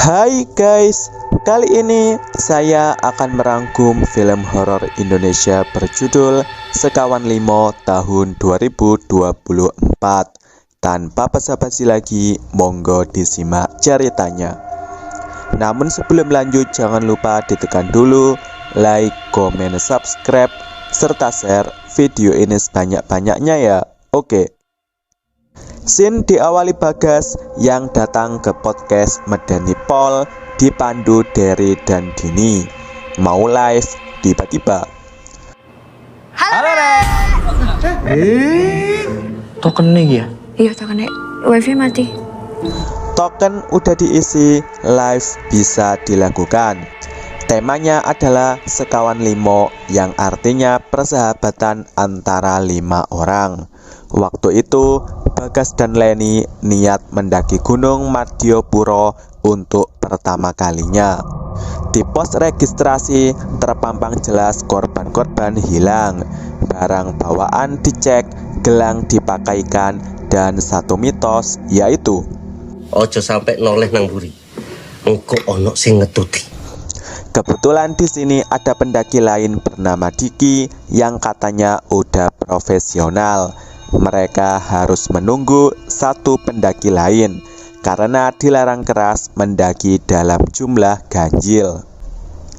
Hai guys, kali ini saya akan merangkum film horor Indonesia berjudul Sekawan Limo tahun 2024. Tanpa basa-basi lagi, monggo disimak ceritanya. Namun sebelum lanjut, jangan lupa ditekan dulu like, komen, subscribe, serta share video ini sebanyak-banyaknya ya. Oke. Scene diawali Bagas yang datang ke podcast Medeni Pol dipandu Derry dan Dini. Mau live, tiba-tiba Halo Rek. Token nih ya? Iya token wifi mati. token udah diisi, live bisa dilakukan. Temanya adalah Sekawan Limo yang artinya persahabatan antara 5 orang. Waktu itu Bagas dan Leni niat mendaki Gunung Madiopuro untuk pertama kalinya. Di pos registrasi terpampang jelas korban-korban hilang, barang bawaan dicek, gelang dipakaikan, dan satu mitos yaitu Ojo sampai noleh nang buri. Engko ono sing ngetuti. kebetulan di sini ada pendaki lain bernama Diki yang katanya udah profesional. Mereka harus menunggu satu pendaki lain karena dilarang keras mendaki dalam jumlah ganjil.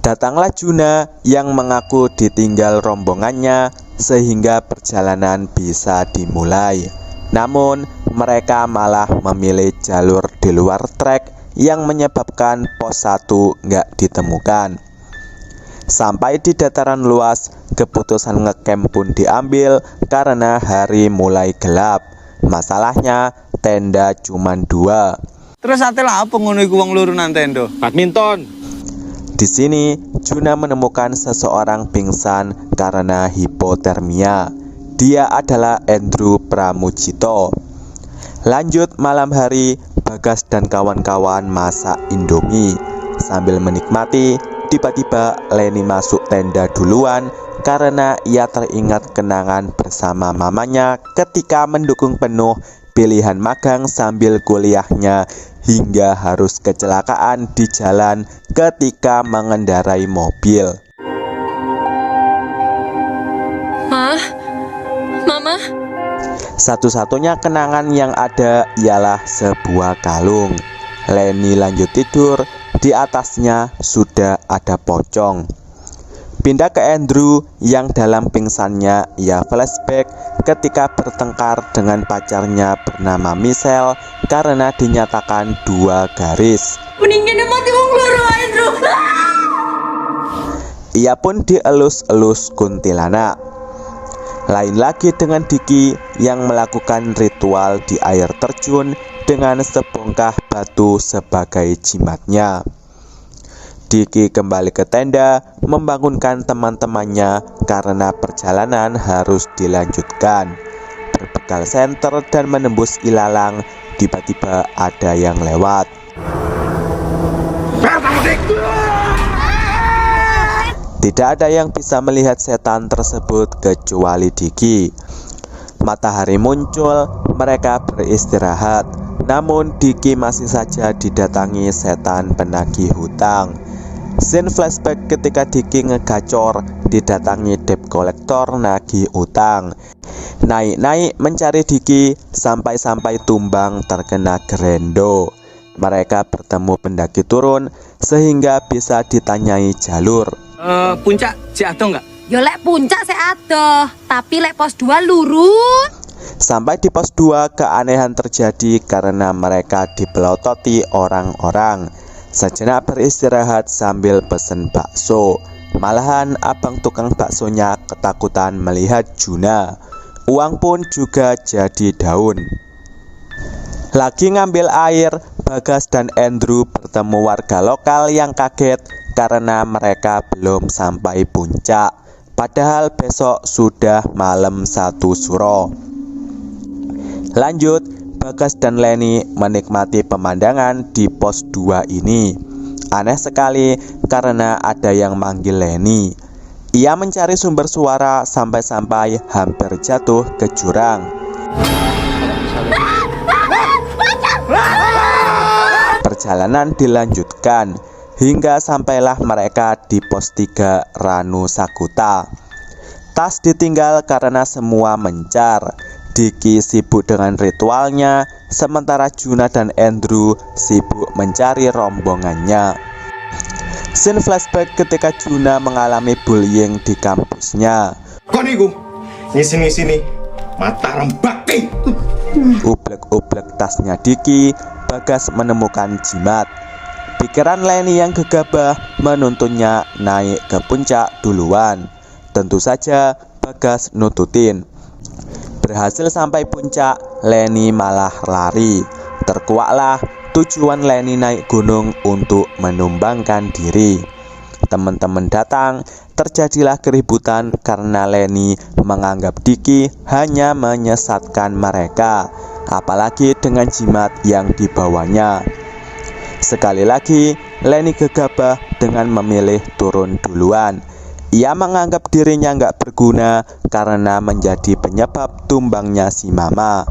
Datanglah Juna yang mengaku ditinggal rombongannya sehingga perjalanan bisa dimulai. Namun mereka malah memilih jalur di luar trek yang menyebabkan pos 1 nggak ditemukan. Sampai di dataran luas, keputusan ngecamp pun diambil karena hari mulai gelap. Masalahnya tenda cuma 2. Terus ate lah apa ngono iku wong loro nang tenda? Badminton. Di sini Juna menemukan seseorang pingsan karena hipotermia. Dia adalah Andrew Pramujito. Lanjut malam hari, Bagas dan kawan-kawan masak Indomie. Sambil menikmati, tiba-tiba Leni masuk tenda duluan karena ia teringat kenangan bersama mamanya ketika mendukung penuh pilihan magang sambil kuliahnya hingga harus kecelakaan di jalan ketika mengendarai mobil. Mama? Satu-satunya kenangan yang ada ialah sebuah kalung. Leni lanjut tidur, di atasnya sudah ada pocong. Pindah ke Andrew yang dalam pingsannya ia flashback ketika bertengkar dengan pacarnya bernama Michelle karena dinyatakan 2 garis. Mendingin mati wong loro Andrew. Ia pun dielus-elus kuntilanak. Lain lagi dengan Diki yang melakukan ritual di air terjun dengan sebongkah batu sebagai jimatnya. Diki kembali ke tenda membangunkan teman-temannya karena perjalanan harus dilanjutkan. Berbekal senter dan menembus ilalang, tiba-tiba ada yang lewat. Tidak ada yang bisa melihat setan tersebut kecuali Diki. Matahari muncul, mereka beristirahat. Namun Diki masih saja didatangi setan penagih hutang. Scene flashback ketika Diki ngegacor didatangi debt collector nagih utang. Naik-naik mencari Diki sampai-sampai tumbang terkena gerendo. Mereka bertemu pendaki turun sehingga bisa ditanyai jalur. Puncak jatuh enggak? Yo lek puncak saya adoh, tapi lek pos 2 lurus. Sampai di pos 2 keanehan terjadi karena mereka dipelototi orang-orang. Sejenak beristirahat sambil pesen bakso. Malahan abang tukang baksonya ketakutan melihat Juna. Uang pun juga jadi daun. Lagi ngambil air, Bagas dan Andrew bertemu warga lokal yang kaget karena mereka belum sampai puncak. Padahal besok sudah malam 1 suro. Lanjut, Bagas dan Leni menikmati pemandangan di pos 2 ini. Aneh sekali karena ada yang manggil Leni. Ia mencari sumber suara sampai-sampai hampir jatuh ke jurang. Perjalanan dilanjutkan hingga sampailah mereka di pos 3 Ranu Sakuta. Tas ditinggal karena semua mencar. Diki sibuk dengan ritualnya, sementara Juna dan Andrew sibuk mencari rombongannya. Scene flashback ketika Juna mengalami bullying di kampusnya. Kok niku? Sini Mataram Bakti. Ublek-ublek tasnya Diki, Bagas menemukan jimat. Pikiran Leni yang gegabah menuntunnya naik ke puncak duluan. Tentu saja Bagas nututin. Berhasil sampai puncak, Leni malah lari. Terkuaklah tujuan Leni naik gunung untuk menumbangkan diri. Teman-teman datang, terjadilah keributan karena Leni menganggap Diki hanya menyesatkan mereka, apalagi dengan jimat yang dibawanya. Sekali lagi, Leni gegabah dengan memilih turun duluan. Ia menganggap dirinya nggak berguna karena menjadi penyebab tumbangnya si Mama.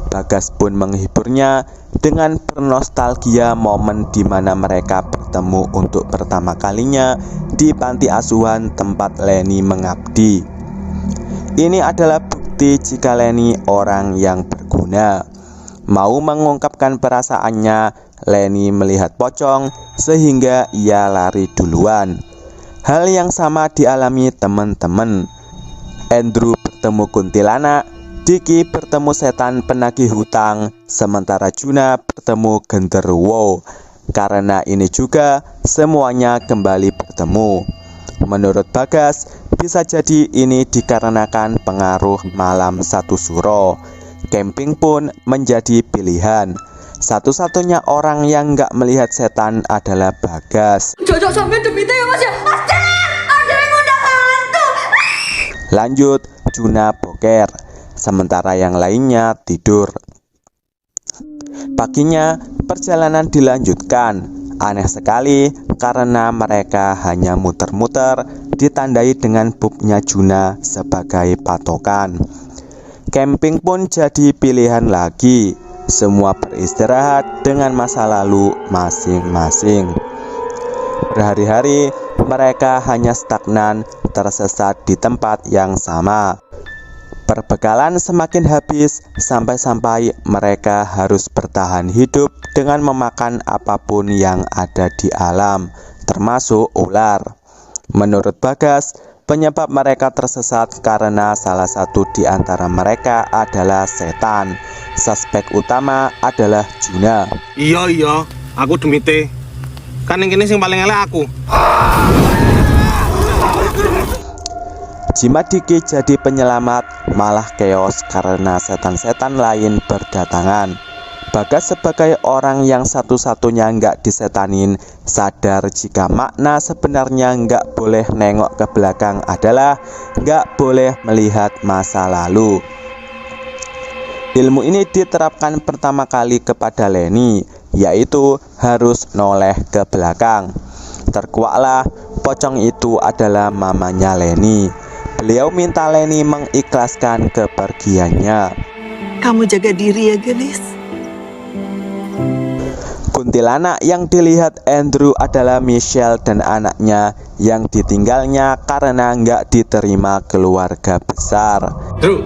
Bagas pun menghiburnya dengan bernostalgia momen di mana mereka bertemu untuk pertama kalinya di panti asuhan tempat Leni mengabdi. Ini adalah bukti jika Leni orang yang berguna. Mau mengungkapkan perasaannya, Leni melihat pocong sehingga ia lari duluan. Hal yang sama dialami teman-teman. Andrew bertemu kuntilanak, Diki bertemu setan penagih hutang, sementara Juna bertemu genderuwo. Karena ini juga semuanya kembali bertemu. Menurut Bagas, bisa jadi ini dikarenakan pengaruh malam satu suro. Camping pun menjadi pilihan. Satu-satunya orang yang nggak melihat setan adalah Bagas. Cocok sampai demi ya Mas ya. Ada yang ngundang hantu. Lanjut, Juna boker, sementara yang lainnya tidur. Paginya, perjalanan dilanjutkan. Aneh sekali karena mereka hanya muter-muter, ditandai dengan pubnya Juna sebagai patokan. Camping pun jadi pilihan lagi. Semua beristirahat dengan masa lalu masing-masing. Berhari-hari mereka hanya stagnan, tersesat di tempat yang sama. Perbekalan semakin habis sampai-sampai mereka harus bertahan hidup dengan memakan apapun yang ada di alam, termasuk ular. Menurut Bagas, penyebab mereka tersesat karena salah satu di antara mereka adalah setan. Suspek utama adalah Juna. Iya, aku demite. Kan yang kini sing paling elek aku. Jimat Diki jadi penyelamat, malah keos karena setan-setan lain berdatangan. Bagas sebagai orang yang satu-satunya nggak disetanin, sadar jika makna sebenarnya nggak boleh nengok ke belakang adalah nggak boleh melihat masa lalu. Ilmu ini diterapkan pertama kali kepada Leni, yaitu harus noleh ke belakang. Terkuaklah pocong itu adalah mamanya Leni. Beliau minta Leni mengikhlaskan kepergiannya. Kamu jaga diri ya, Gelis. Kuntilanak yang dilihat Andrew adalah Michelle dan anaknya yang ditinggalnya karena nggak diterima keluarga besar. Drew,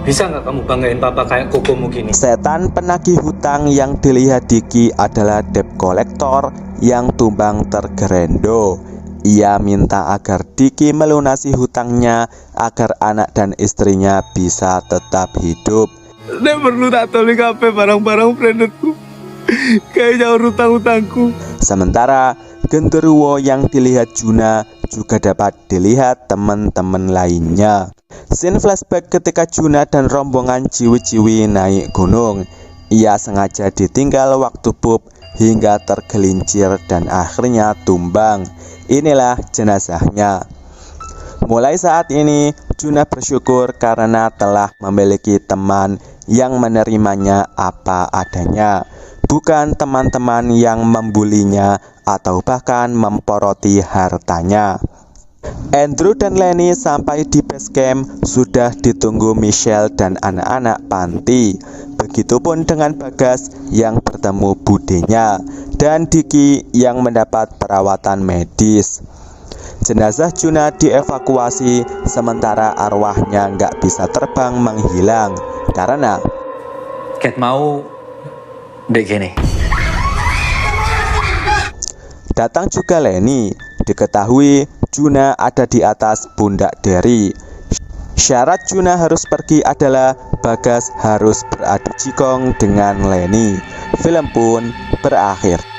bisa nggak kamu banggain papa kayak kokomu gini? Setan penagih hutang yang dilihat Diki adalah debt collector yang tumbang tergerendo. Ia minta agar Diki melunasi hutangnya agar anak dan istrinya bisa tetap hidup. Nek perlu tak toli kabeh barang-barang brandedku. Kayak jauh hutang-hutangku. Sementara genderuwo yang dilihat Juna juga dapat dilihat teman-teman lainnya. Scene flashback ketika Juna dan rombongan ciwi-ciwi naik gunung. Ia sengaja ditinggal waktu pub hingga tergelincir dan akhirnya tumbang. Inilah jenazahnya. Mulai saat ini Juna bersyukur karena telah memiliki teman yang menerimanya apa adanya, bukan teman-teman yang membulinya atau bahkan memporoti hartanya. Andrew dan Lenny sampai di base camp sudah ditunggu Michelle dan anak-anak panti. Begitupun dengan Bagas yang bertemu budenya dan Diki yang mendapat perawatan medis. Jenazah Juna dievakuasi sementara arwahnya nggak bisa terbang menghilang karena Ket mau dek gini. datang juga Lenny. Diketahui Juna ada di atas pundak Derry. Syarat Juna harus pergi adalah Bagas harus beradu jikong dengan Lenny. Film pun berakhir.